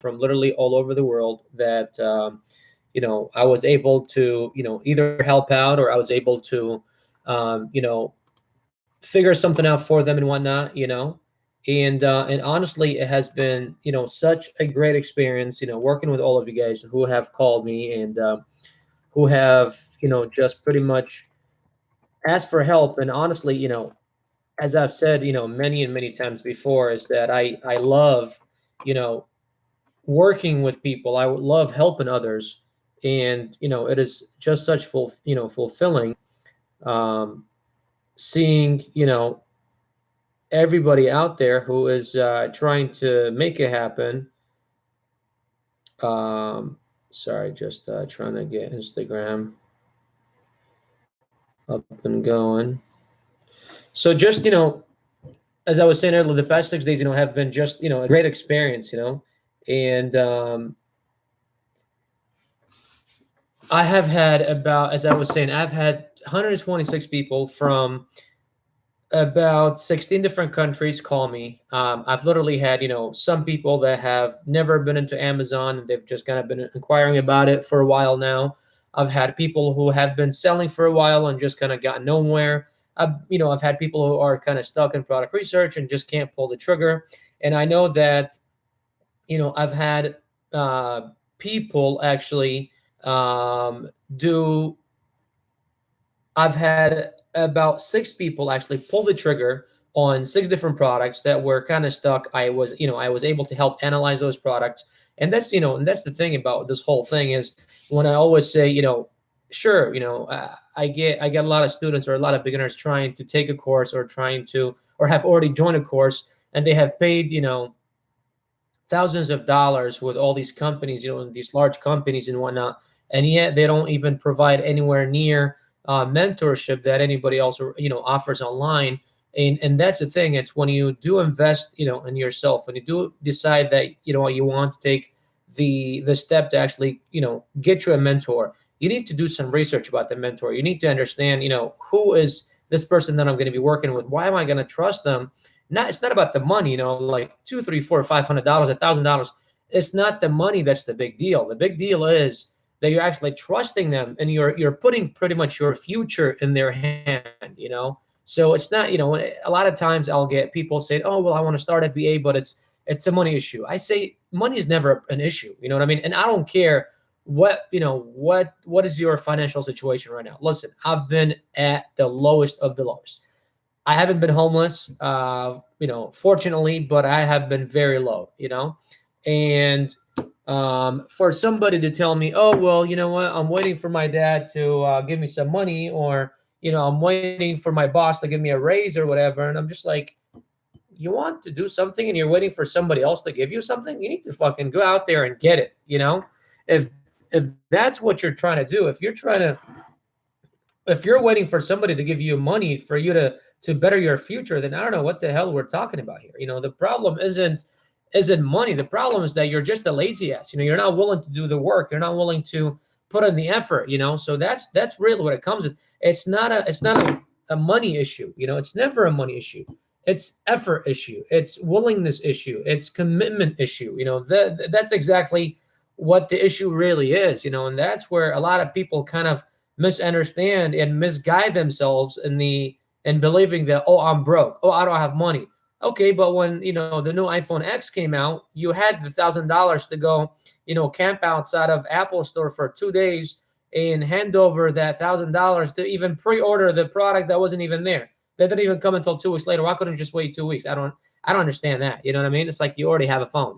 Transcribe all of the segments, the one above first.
from literally all over the world that, I was able to, either help out, or I was able to, figure something out for them and whatnot. And honestly, it has been, such a great experience, working with all of you guys who have called me, and who have, just pretty much asked for help. And honestly, as I've said, many and many times before, is that I love, you know, working with people. I would love helping others, and it is just such fulfilling, um, seeing everybody out there who is trying to make it happen. Sorry, just trying to get Instagram up and going. So just as I was saying earlier, the past 6 days have been just a great experience. And I have had about, as I was saying, I've had 126 people from about 16 different countries call me. I've literally had, some people that have never been into Amazon, and they've just kind of been inquiring about it for a while now. I've had people who have been selling for a while and just kind of got nowhere. I've had people who are kind of stuck in product research and just can't pull the trigger. And I know that, I've had people actually do. I've had about 6 people actually pull the trigger on 6 different products that were kind of stuck. I was able to help analyze those products. And that's the thing about this whole thing is, when I always say, sure, I get a lot of students or a lot of beginners trying to take a course, or trying to, or have already joined a course, and they have paid, thousands of dollars with all these companies, these large companies and whatnot, and yet they don't even provide anywhere near mentorship that anybody else offers online. And that's the thing. It's when you do invest in yourself, when you do decide that you want to take the step to actually get you a mentor, you need to do some research about the mentor. You need to understand who is this person that I'm going to be working with. Why am I going to trust them? It's not about the money, like $200, $300, $400, $500, $1,000. It's not the money that's the big deal. The big deal is that you're actually trusting them, and you're putting pretty much your future in their hand. So it's not, a lot of times I'll get people saying, oh, well, I want to start FBA, but it's a money issue. I say money is never an issue. You know what I mean? And I don't care what is your financial situation right now. Listen, I've been at the lowest of the lowest. I haven't been homeless, fortunately, but I have been very low, and for somebody to tell me, oh, well, you know what, I'm waiting for my dad to give me some money, or, I'm waiting for my boss to give me a raise or whatever. And I'm just like, you want to do something and you're waiting for somebody else to give you something? You need to fucking go out there and get it. If that's what you're trying to do, if you're waiting for somebody to give you money for you to better your future, then I don't know what the hell we're talking about here. The problem isn't money. The problem is that you're just a lazy ass. You're not willing to do the work. You're not willing to put in the effort. So that's really what it comes with. It's not a money issue. It's never a money issue. It's effort issue. It's willingness issue. It's commitment issue. That's exactly what the issue really is. And that's where a lot of people kind of misunderstand and misguide themselves in believing that, oh, I'm broke. Oh, I don't have money. Okay, but when the new iPhone X came out, you had the $1,000 to go, camp outside of Apple Store for 2 days and hand over that $1,000 to even pre-order the product that wasn't even there. That didn't even come until 2 weeks later. Why couldn't you just wait 2 weeks? I don't understand that. You know what I mean? It's like you already have a phone.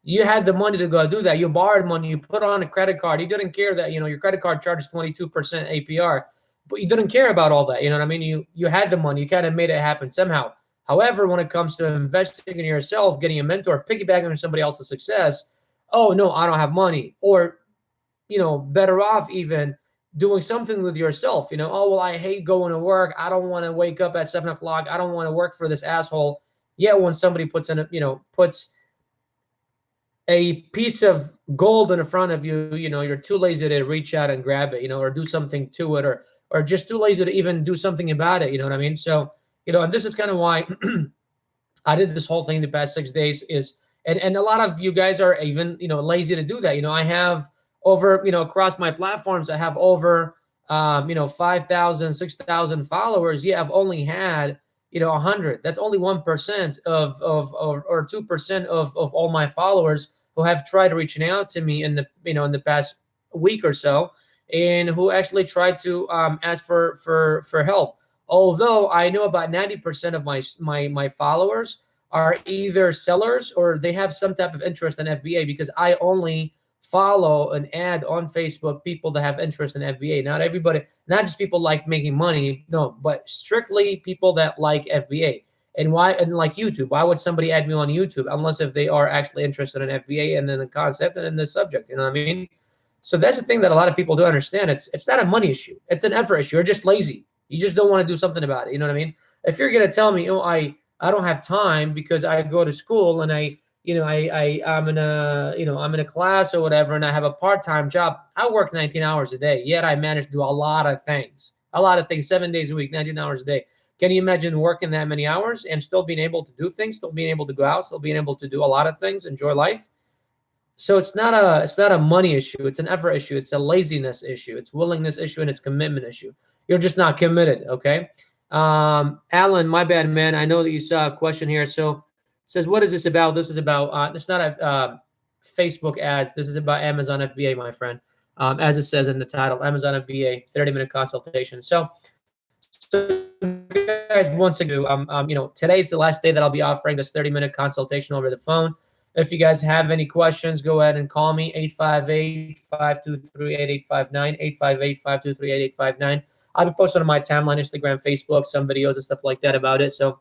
You had the money to go do that. You borrowed money. You put it on a credit card. You didn't care that your credit card charges 22% APR, but you didn't care about all that. You know what I mean? You had the money. You kind of made it happen somehow. However, when it comes to investing in yourself, getting a mentor, piggybacking on somebody else's success, oh, no, I don't have money. Or, better off even doing something with yourself. Oh, well, I hate going to work. I don't want to wake up at 7 o'clock. I don't want to work for this asshole. Yeah, when somebody puts a piece of gold in front of you, you're too lazy to reach out and grab it, or do something to it, or just too lazy to even do something about it. You know what I mean? So, and this is kind of why I did this whole thing the past 6 days, is And a lot of you guys are even, lazy to do that. I have over, across my platforms, I have over, 5,000, 6,000 followers. Yeah, I've only had, 100. That's only 1% or 2% of all my followers who have tried reaching out to me in the past week or so, and who actually tried to ask for help. Although I know about 90% of my followers are either sellers or they have some type of interest in FBA, because I only follow and add on Facebook people that have interest in FBA. Not everybody, not just people like making money, no, but strictly people that like FBA. And why? And like YouTube, why would somebody add me on YouTube unless if they are actually interested in FBA and then the concept and then the subject? You know what I mean? So that's the thing that a lot of people don't understand. It's not a money issue. It's an effort issue. You're just lazy. You just don't want to do something about it. You know what I mean? If you're gonna tell me, I don't have time because I go to school and I'm in a class or whatever, and I have a part-time job. I work 19 hours a day, yet I manage to do a lot of things, 7 days a week, 19 hours a day. Can you imagine working that many hours and still being able to do things, still being able to go out, still being able to do a lot of things, enjoy life? So it's not a money issue. It's an effort issue. It's a laziness issue. It's willingness issue, and it's commitment issue. You're just not committed. Okay. Alan, my bad, man. I know that you saw a question here. So it says, what is this about? This is about, it's not a Facebook ads. This is about Amazon FBA, my friend. As it says in the title, Amazon FBA 30-minute consultation. So guys, once again, today's the last day that I'll be offering this 30-minute consultation over the phone. If you guys have any questions, go ahead and call me, 858-523-8859, 858-523-8859. I'll be posting on my timeline, Instagram, Facebook, some videos and stuff like that about it. So,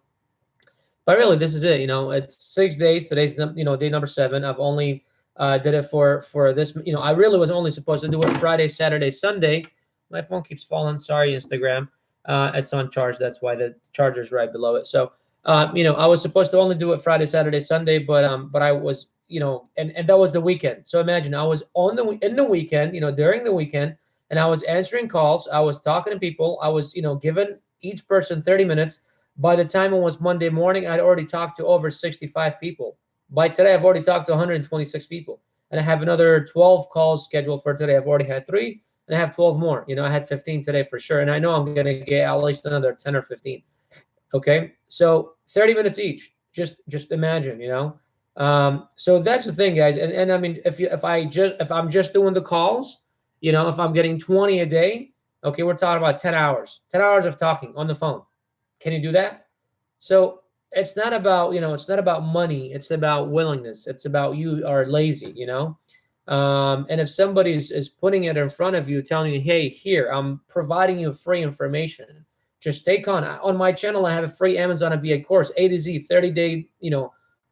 but really, this is it. It's 6 days. Today's, day number 7. I've only did it for this. I really was only supposed to do it Friday, Saturday, Sunday. My phone keeps falling. Sorry, Instagram. It's on charge. That's why the charger's right below it. So, I was supposed to only do it Friday, Saturday, Sunday, but I was, and that was the weekend. So imagine I was in the weekend, during the weekend, and I was answering calls. I was talking to people. I was, giving each person 30 minutes. By the time it was Monday morning, I'd already talked to over 65 people. By today, I've already talked to 126 people, and I have another 12 calls scheduled for today. I've already had 3, and I have 12 more. I had 15 today for sure, and I know I'm going to get at least another 10 or 15. Okay, so 30 minutes each. Just imagine, So that's the thing, guys. And I mean, if I'm just doing the calls, if I'm getting 20 a day, okay, we're talking about 10 hours. 10 hours of talking on the phone. Can you do that? So it's not about, it's not about money. It's about willingness. It's about you are lazy, and if somebody is putting it in front of you, telling you, hey, here, I'm providing you free information. Just take on my channel. I have a free Amazon FBA course, A to Z, 30-day,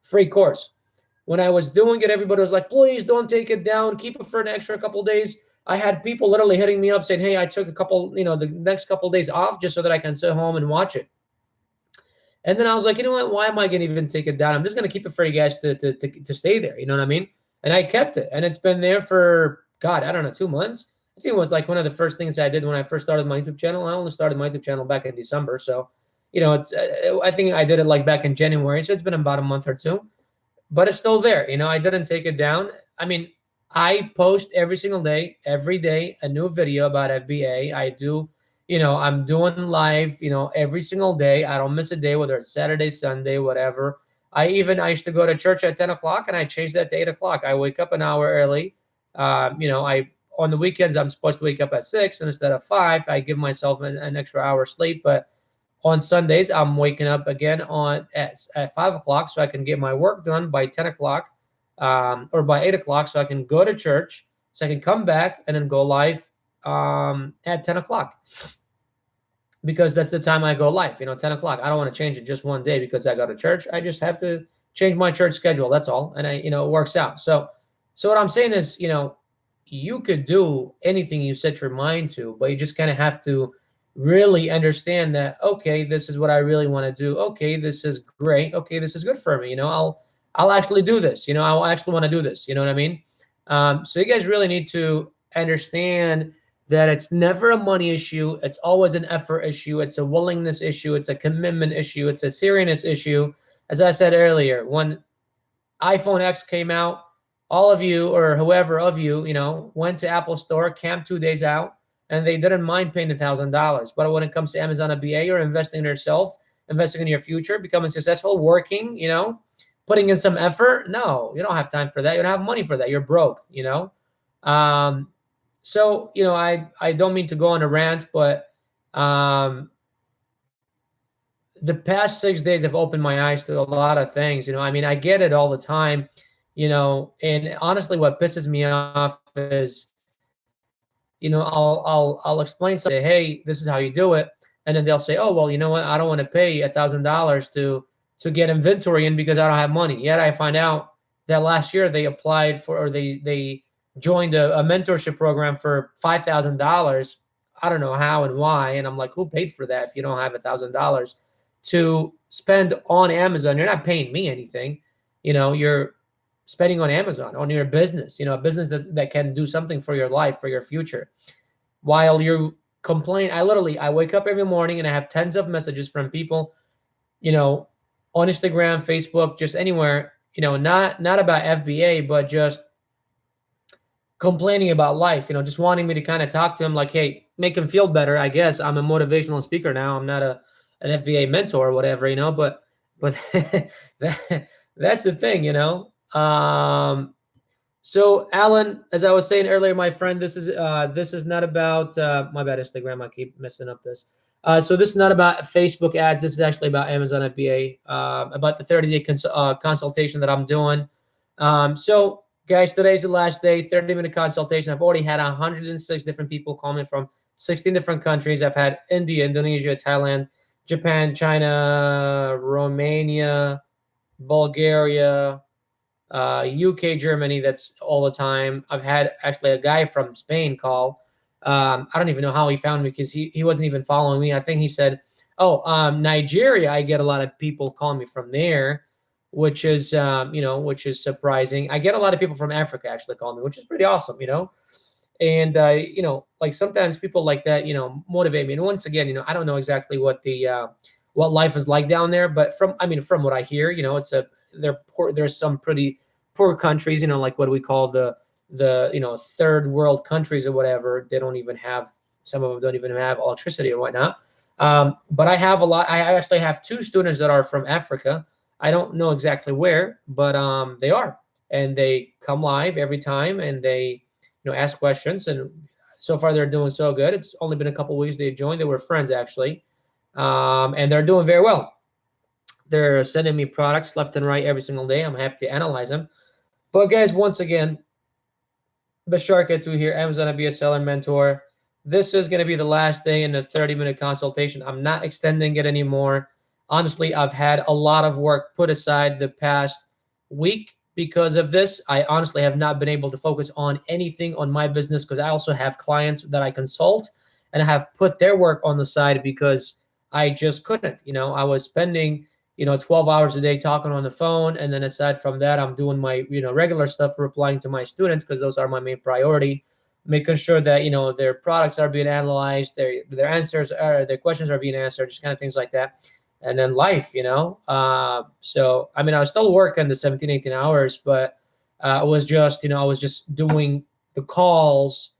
free course. When I was doing it, everybody was like, please don't take it down. Keep it for an extra couple days. I had people literally hitting me up saying, hey, I took a couple, the next couple of days off just so that I can sit home and watch it. And then I was like, you know what? Why am I going to even take it down? I'm just going to keep it for you guys to stay there. You know what I mean? And I kept it. And it's been there for, God, I don't know, 2 months. I think it was like one of the first things I did when I first started my YouTube channel. I only started my YouTube channel back in December. So, it's, I think I did it like back in January. So it's been about a month or 2, but it's still there. I didn't take it down. I mean, I post every single day, every day, a new video about FBA. I do, I'm doing live, every single day. I don't miss a day, whether it's Saturday, Sunday, whatever. I used to go to church at 10 o'clock and I changed that to 8 o'clock. I wake up an hour early. On the weekends, I'm supposed to wake up at 6, and instead of 5, I give myself an extra hour sleep. But on Sundays, I'm waking up again at 5 o'clock so I can get my work done by 10 o'clock or by 8 o'clock so I can go to church, so I can come back and then go live at 10 o'clock. Because that's the time I go live, 10 o'clock. I don't want to change it just one day because I go to church. I just have to change my church schedule. That's all. And it works out. So what I'm saying is, you could do anything you set your mind to, but you just kind of have to really understand that, okay, this is what I really want to do. Okay, this is great. Okay, this is good for me. I'll actually do this. I'll actually want to do this. You know what I mean? So you guys really need to understand that it's never a money issue. It's always an effort issue. It's a willingness issue. It's a commitment issue. It's a seriousness issue. As I said earlier, when iPhone X came out, all of you or whoever of you, went to Apple Store, camped 2 days out, and they didn't mind paying $1,000. But when it comes to Amazon FBA or investing in yourself, investing in your future, becoming successful, working, putting in some effort, no, you don't have time for that. You don't have money for that. You're broke. Um, so, I don't mean to go on a rant, but the past 6 days have opened my eyes to a lot of things. I mean, I get it all the time, and honestly, what pisses me off is, I'll explain something, say, hey, this is how you do it. And then they'll say, oh, well, you know what? I don't want to pay $1,000 to get inventory in because I don't have money. Yet I find out that last year they applied for, or they joined a mentorship program for $5,000. I don't know how and why. And I'm like, who paid for that if you don't have $1,000 to spend on Amazon? You're not paying me anything. You're spending on Amazon, on your business, a business that can do something for your life, for your future. While you complain, I wake up every morning and I have tens of messages from people, on Instagram, Facebook, just anywhere, not about FBA, but just complaining about life, just wanting me to kind of talk to him like, hey, make him feel better. I guess I'm a motivational speaker now. I'm not an FBA mentor or whatever, but that's the thing. So Alan, as I was saying earlier, my friend, this is not about my bad, Instagram. I keep messing up this. So this is not about Facebook ads. This is actually about Amazon FBA, about the 30-day consultation that I'm doing. So guys, today's the last day, 30-minute consultation. I've already had 106 different people call me from 16 different countries. I've had India, Indonesia, Thailand, Japan, China, Romania, Bulgaria, UK, Germany. That's all the time. I've had actually a guy from Spain call. I don't even know how he found me because he wasn't even following me. I think he said, oh, Nigeria. I get a lot of people calling me from there, which is, which is surprising. I get a lot of people from Africa actually calling me, which is pretty awesome. And, like sometimes people like that, motivate me. And once again, I don't know exactly what what life is like down there, but from what I hear, there's some pretty poor countries, like what we call the third world countries or whatever. They don't even have, some of them don't even have electricity or whatnot. But I actually have two students that are from Africa. I don't know exactly where, but they are, and they come live every time, and they ask questions, and so far they're doing so good. It's only been a couple of weeks they joined. They were friends actually, and they're doing very well. They're sending me products left and right every single day. I'm happy to analyze them. But guys, once again, Bashar Ketu here, Amazon FBA Seller Mentor. This is going to be the last day in the 30-minute consultation. I'm not extending it anymore. Honestly, I've had a lot of work put aside the past week because of this. I honestly have not been able to focus on anything on my business because I also have clients that I consult, and I have put their work on the side because I just couldn't. I was spending 12 hours a day talking on the phone. And then aside from that, I'm doing my, regular stuff, replying to my students, because those are my main priority, making sure that, their products are being analyzed, their answers are, their questions are being answered, just kind of things like that. And then life, so, I was still working the 17, 18 hours, but I was just doing the calls,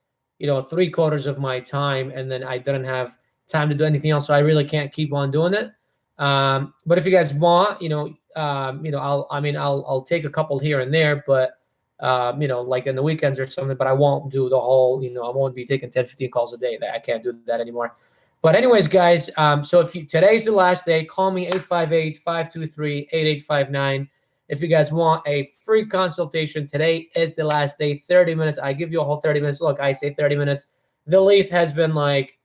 3/4 of my time. And then I didn't have time to do anything else. So I really can't keep on doing it. But if you guys want, I'll take a couple here and there, but, like in the weekends or something, but I won't do the whole, I won't be taking 10, 15 calls a day. I can't do that anymore. But anyways, guys, so if today's the last day, call me 858-523-8859. If you guys want a free consultation, today is the last day, 30 minutes. I give you a whole 30 minutes. Look, I say 30 minutes. The least has been like,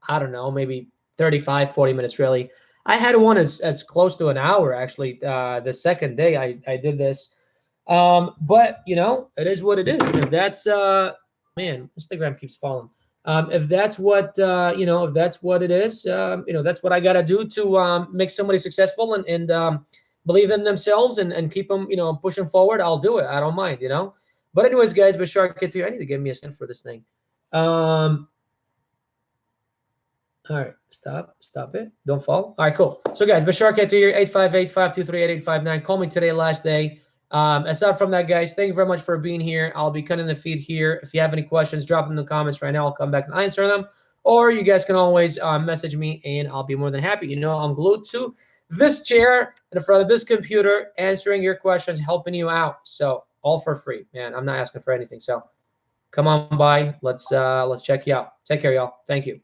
I don't know, maybe 35, 40 minutes really. I had one as close to an hour actually, the second day I did this. But it is what it is. If that's man, Instagram keeps falling. If that's what if that's what it is, that's what I gotta do to make somebody successful and believe in themselves and keep them pushing forward. I'll do it. I don't mind. But anyways, guys, Bashar Ketu, I need to give me a stand for this thing. All right, stop it. Don't fall. All right, cool. So guys, Bashar Cat here, 858-523-8859. Call me today, last day. Aside from that, guys, thank you very much for being here. I'll be cutting the feed here. If you have any questions, drop them in the comments right now. I'll come back and answer them. Or you guys can always message me, and I'll be more than happy. You know, I'm glued to this chair in front of this computer, answering your questions, helping you out. So all for free, man. I'm not asking for anything. So come on by. Let's check you out. Take care, y'all. Thank you.